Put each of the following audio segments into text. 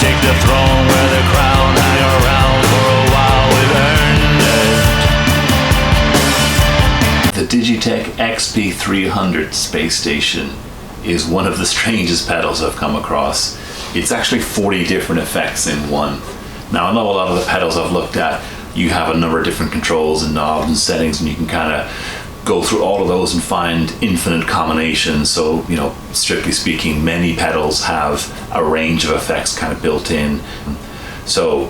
take the throne where the crown hang around for a while, we've earned it. The Digitech XP300 Space Station is one of the strangest pedals I've come across. It's actually 40 different effects in one. Now I know a lot of the pedals I've looked at, you have a number of different controls and knobs and settings, and you can kind of go through all of those and find infinite combinations. So, you know, strictly speaking, many pedals have a range of effects kind of built in. So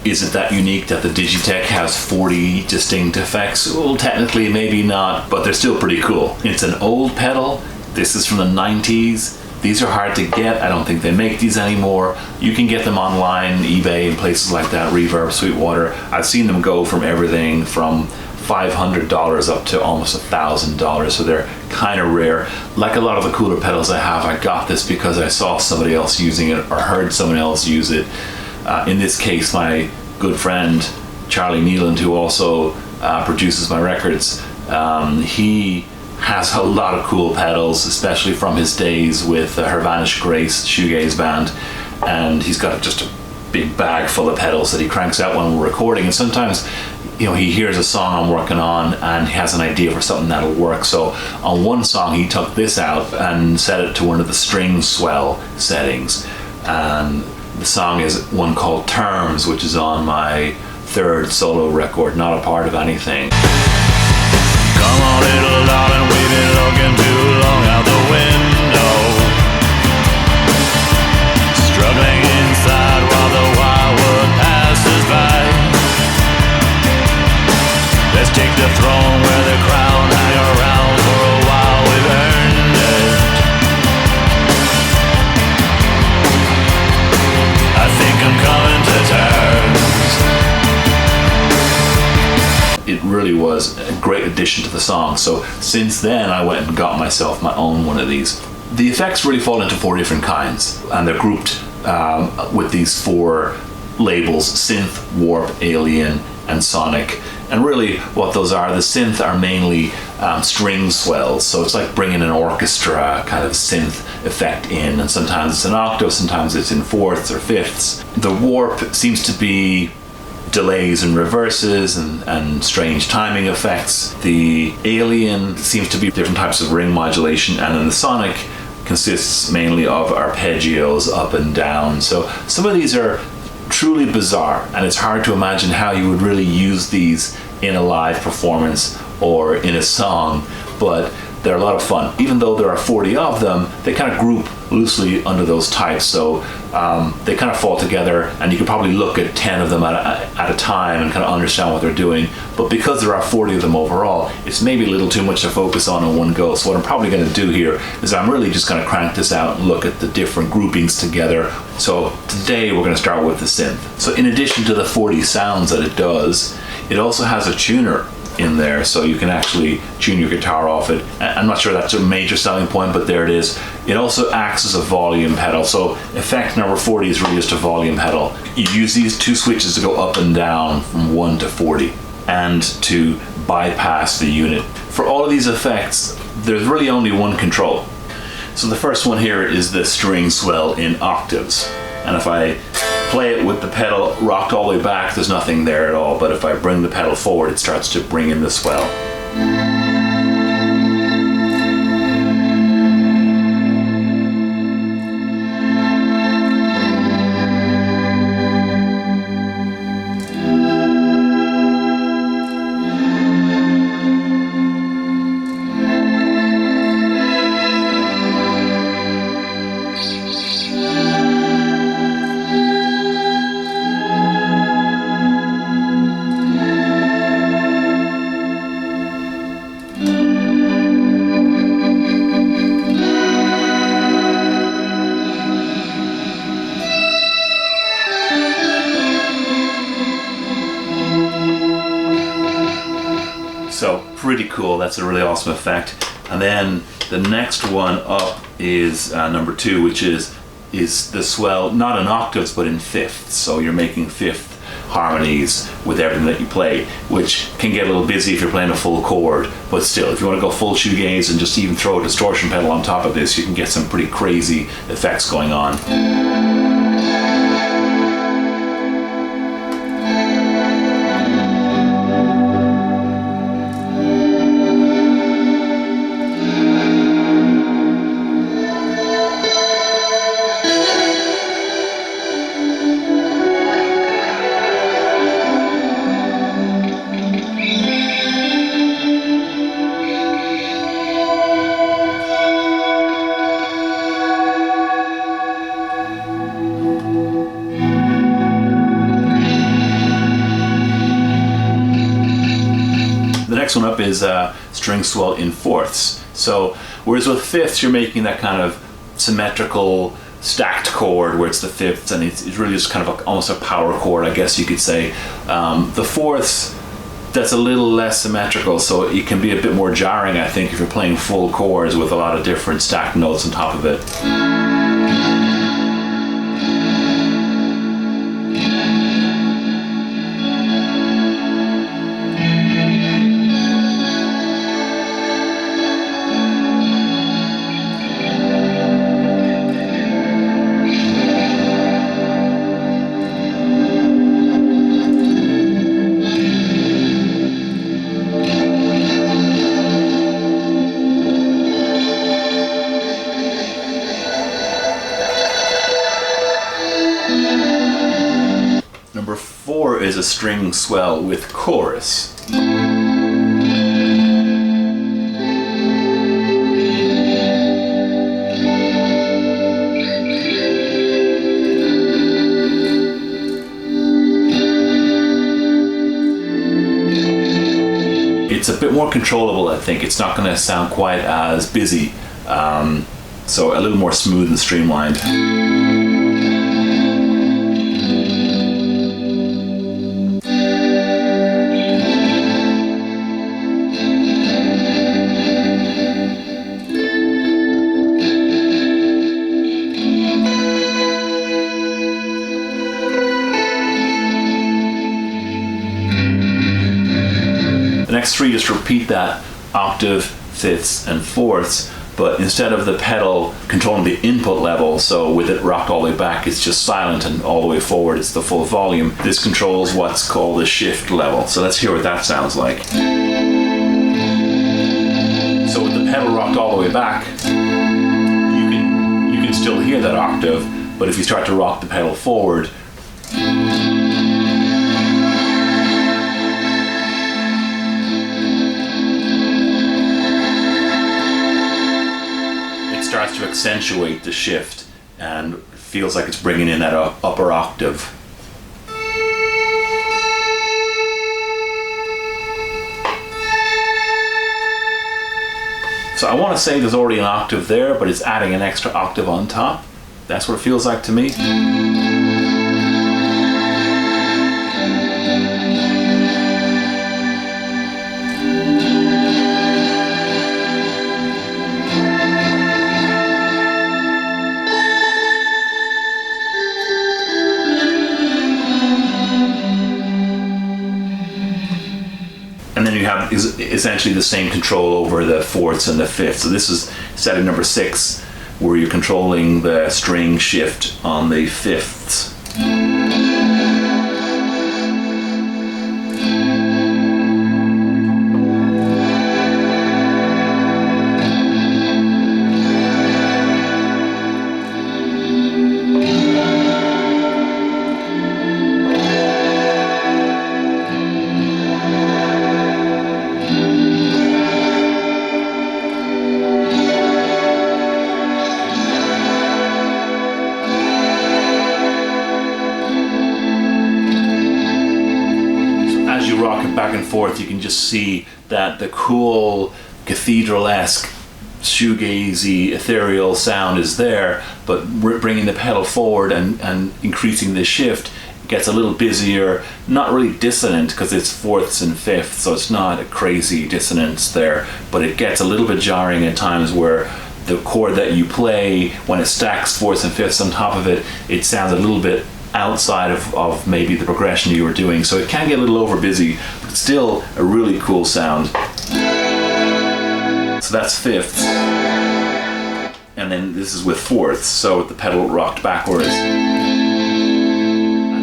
is it that unique that the Digitech has 40 distinct effects? Well, technically maybe not, but they're still pretty cool. It's an old pedal. This is from the 90s. These are hard to get. I don't think they make these anymore. You can get them online, eBay and places like that, Reverb, Sweetwater. I've seen them go from everything from $500 up to almost $1,000, so they're kind of rare. Like a lot of the cooler pedals I have, I got this because I saw somebody else using it or heard someone else use it. In this case, my good friend Charlie Nealand, who also produces my records, he has a lot of cool pedals, especially from his days with Her Vanished Grace shoegaze band, and he's got just a big bag full of pedals that he cranks out when we're recording. And sometimes, you know, he hears a song I'm working on and he has an idea for something that'll work. So on one song he took this out and set it to one of the string swell settings, and the song is one called Terms, which is on my third solo record, Not a Part of Anything. Come on, little darling, we've been looking too long out the window, struggling inside while the wildwood passes by. Let's take the throne where the crown hang around for a while, we've earned it. I think I'm coming to terms. It really was a great addition to the song. So since then I went and got myself my own one of these. The effects really fall into 4 different kinds, and they're grouped with these 4 labels: synth, warp, alien, and sonic. And really what those are, the synth are mainly string swells, so it's like bringing an orchestra kind of synth effect in, and sometimes it's an octave, sometimes it's in fourths or fifths. The warp seems to be delays and reverses and strange timing effects. The alien seems to be different types of ring modulation, and then the sonic consists mainly of arpeggios up and down. So some of these are truly bizarre, and it's hard to imagine how you would really use these in a live performance or in a song, but they're a lot of fun. Even though there are 40 of them, they kind of group loosely under those types, so they kind of fall together, and you can probably look at 10 of them at a time and kind of understand what they're doing. But because there are 40 of them overall, it's maybe a little too much to focus on in one go. So what I'm probably going to do here is I'm really just going to crank this out and look at the different groupings together. So today we're going to start with the synth. So in addition to the 40 sounds that it does, it also has a tuner in there, so you can actually tune your guitar off it. I'm not sure that's a major selling point, but there it is. It also acts as a volume pedal, so effect number 40 is really just a volume pedal. You use these 2 switches to go up and down from 1 to 40 and to bypass the unit. For all of these effects, there's really only one control. So the first one here is the string swell in octaves, and if I play it with the pedal rocked all the way back, there's nothing there at all, but if I bring the pedal forward, it starts to bring in the swell. So pretty cool. That's a really awesome effect. And then the next one up is number 2, which is the swell, not in octaves but in fifths. So you're making fifth harmonies with everything that you play, which can get a little busy if you're playing a full chord, but still, if you want to go full shoegaze and just even throw a distortion pedal on top of this, you can get some pretty crazy effects going on. next one up is string swell in fourths. So whereas with fifths you're making that kind of symmetrical stacked chord where it's the fifths, and it's really just kind of almost a power chord, I guess you could say. The fourths, that's a little less symmetrical, so it can be a bit more jarring, I think, if you're playing full chords with a lot of different stacked notes on top of it. Number 4 is a string swell with chorus. It's a bit more controllable, I think. It's not going to sound quite as busy, so a little more smooth and streamlined. The next 3 just repeat that octave, fifths, and fourths, but instead of the pedal controlling the input level, so with it rocked all the way back, it's just silent, and all the way forward, it's the full volume. This controls what's called the shift level. So let's hear what that sounds like. So with the pedal rocked all the way back, you can still hear that octave, but if you start to rock the pedal forward, starts to accentuate the shift and feels like it's bringing in that upper octave. So I want to say there's already an octave there, but it's adding an extra octave on top. That's what it feels like to me. And then you have essentially the same control over the fourths and the fifths. So this is setting number 6, where you're controlling the string shift on the fifths. Back and forth, you can just see that the cool cathedral-esque shoegazy ethereal sound is there, but bringing the pedal forward and increasing the shift gets a little busier, not really dissonant because it's fourths and fifths, so it's not a crazy dissonance there, but it gets a little bit jarring at times where the chord that you play, when it stacks fourths and fifths on top of it, it sounds a little bit outside of maybe the progression you were doing, so it can get a little over busy, but still a really cool sound. So that's fifths, and then this is with fourths, so with the pedal rocked backwards, and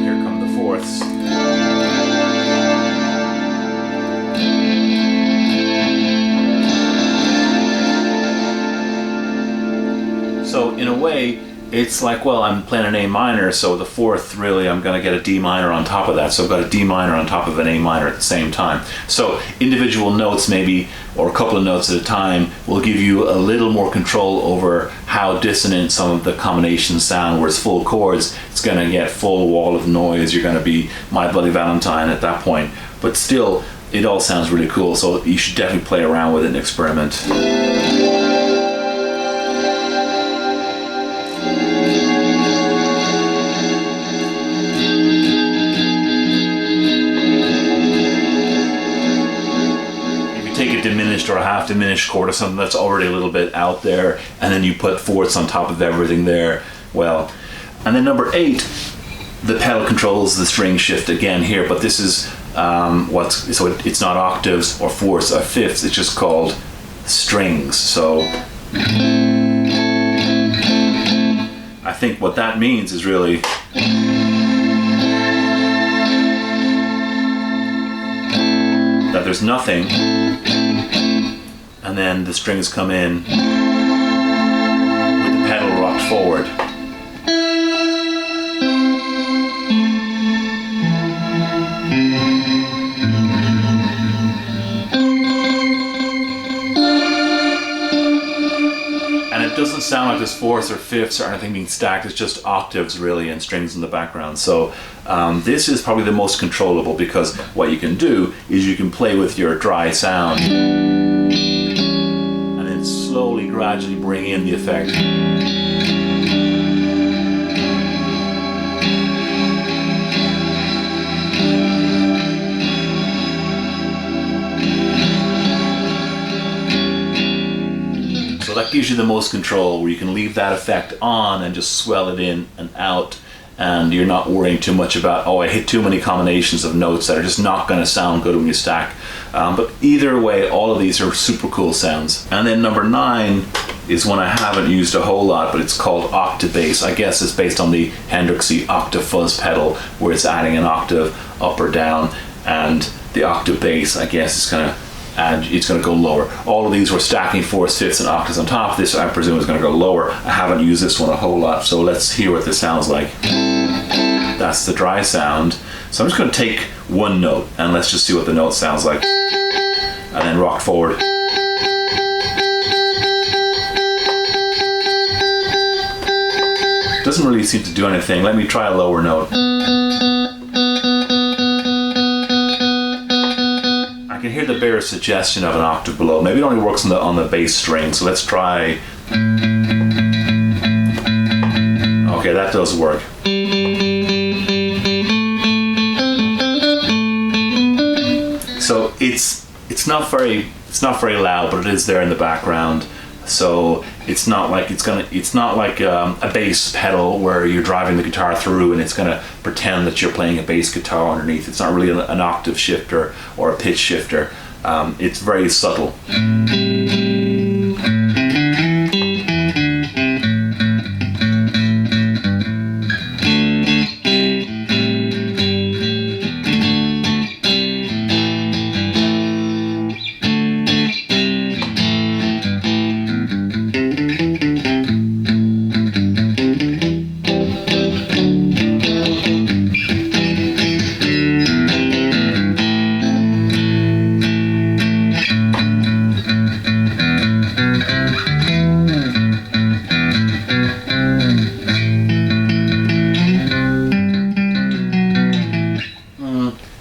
here come the fourths. So in a way, it's like, well, I'm playing an A minor, so the fourth, really, I'm going to get a D minor on top of that. So I've got a D minor on top of an A minor at the same time. So individual notes, maybe, or a couple of notes at a time, will give you a little more control over how dissonant some of the combinations sound. Whereas full chords, it's going to get full wall of noise. You're going to be My Bloody Valentine at that point. But still, it all sounds really cool. So you should definitely play around with it and experiment. Take a diminished or a half diminished chord or something that's already a little bit out there, and then you put fourths on top of everything there. Well, and then number 8, the pedal controls the string shift again here, but this is it's not octaves or fourths or fifths, it's just called strings. So I think what that means is really that there's nothing, and then the strings come in with the pedal rocked forward. And it doesn't sound like there's fourths or fifths or anything being stacked, it's just octaves really and strings in the background. So this is probably the most controllable, because what you can do is you can play with your dry sound and then slowly, gradually bring in the effect. So that gives you the most control, where you can leave that effect on and just swell it in and out, and you're not worrying too much about, oh, I hit too many combinations of notes that are just not going to sound good when you stack. But either way, all of these are super cool sounds. And then number 9 is one I haven't used a whole lot, but it's called octave bass. I guess it's based on the Hendrixy octave fuzz pedal, where it's adding an octave up or down, and the octave bass, I guess, is kind of and it's going to go lower. All of these were stacking fourths, fifths, and octaves on top. This, I presume, is going to go lower. I haven't used this one a whole lot, so let's hear what this sounds like. That's the dry sound. So I'm just going to take one note, and let's just see what the note sounds like. And then rock forward. Doesn't really seem to do anything. Let me try a lower note. I can hear the bare suggestion of an octave below. Maybe it only works on the bass string, so let's try. Okay, that does work. So it's not very loud, but it is there in the background. So it's not like a bass pedal where you're driving the guitar through and it's gonna pretend that you're playing a bass guitar underneath. It's not really an octave shifter or a pitch shifter. It's very subtle.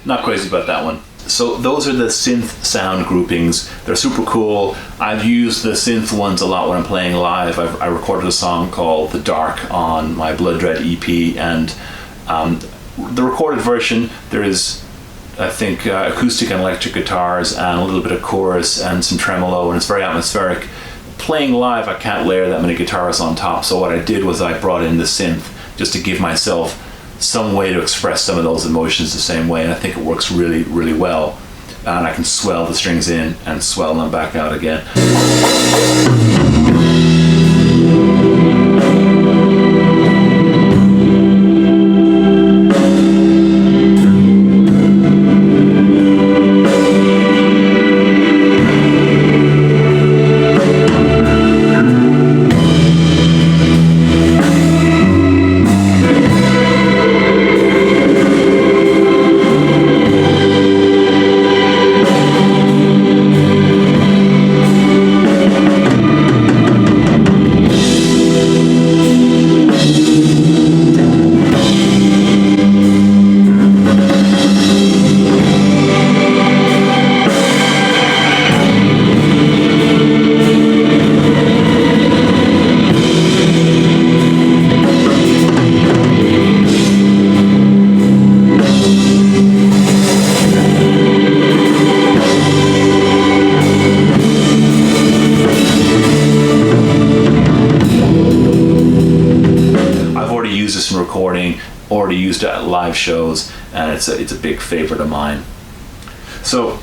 Not crazy about that one. So those are the synth sound groupings. They're super cool. I've used the synth ones a lot when I'm playing live. I recorded a song called The Dark on my Blood Dread EP, and the recorded version, there is, I think, acoustic and electric guitars and a little bit of chorus and some tremolo, and it's very atmospheric. Playing live, I can't layer that many guitars on top, so what I did was I brought in the synth just to give myself some way to express some of those emotions the same way, and I think it works really, really well. And I can swell the strings in and swell them back out again. already used it at live shows, and it's a big favorite of mine. So,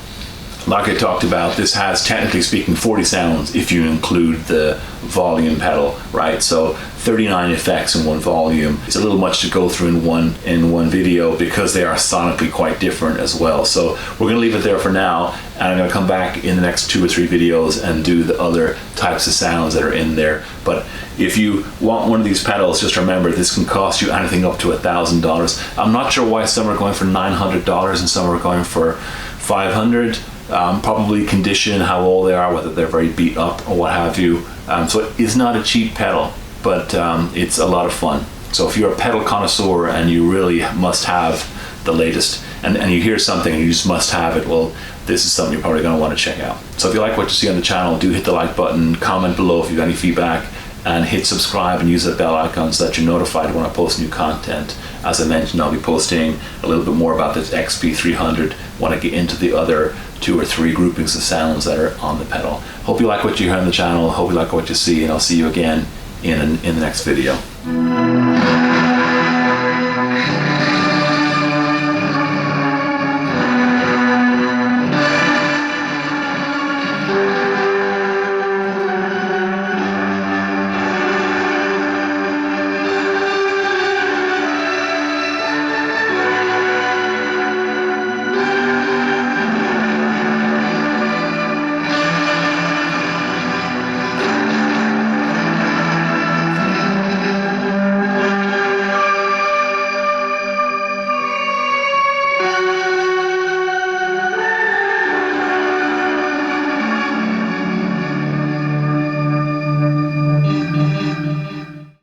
like I talked about, this has, technically speaking, 40 sounds if you include the volume pedal, right? So 39 effects in one volume. It's a little much to go through in one video because they are sonically quite different as well. So we're gonna leave it there for now, and I'm gonna come back in the next 2 or 3 videos and do the other types of sounds that are in there. But if you want one of these pedals, just remember this can cost you anything up to $1,000. I'm not sure why some are going for $900 and some are going for $500. Probably condition, how old they are, whether they're very beat up or what have you. So it is not a cheap pedal, but it's a lot of fun. So if you're a pedal connoisseur and you really must have the latest, and you hear something and you just must have it, well, this is something you're probably going to want to check out. So if you like what you see on the channel, do hit the like button, comment below if you have any feedback, and hit subscribe and use that bell icon so that you're notified when I post new content. As I mentioned, I'll be posting a little bit more about this XP300 when I get into the other 2 or 3 groupings of sounds that are on the pedal. Hope you like what you hear on the channel, hope you like what you see, and I'll see you again in the next video.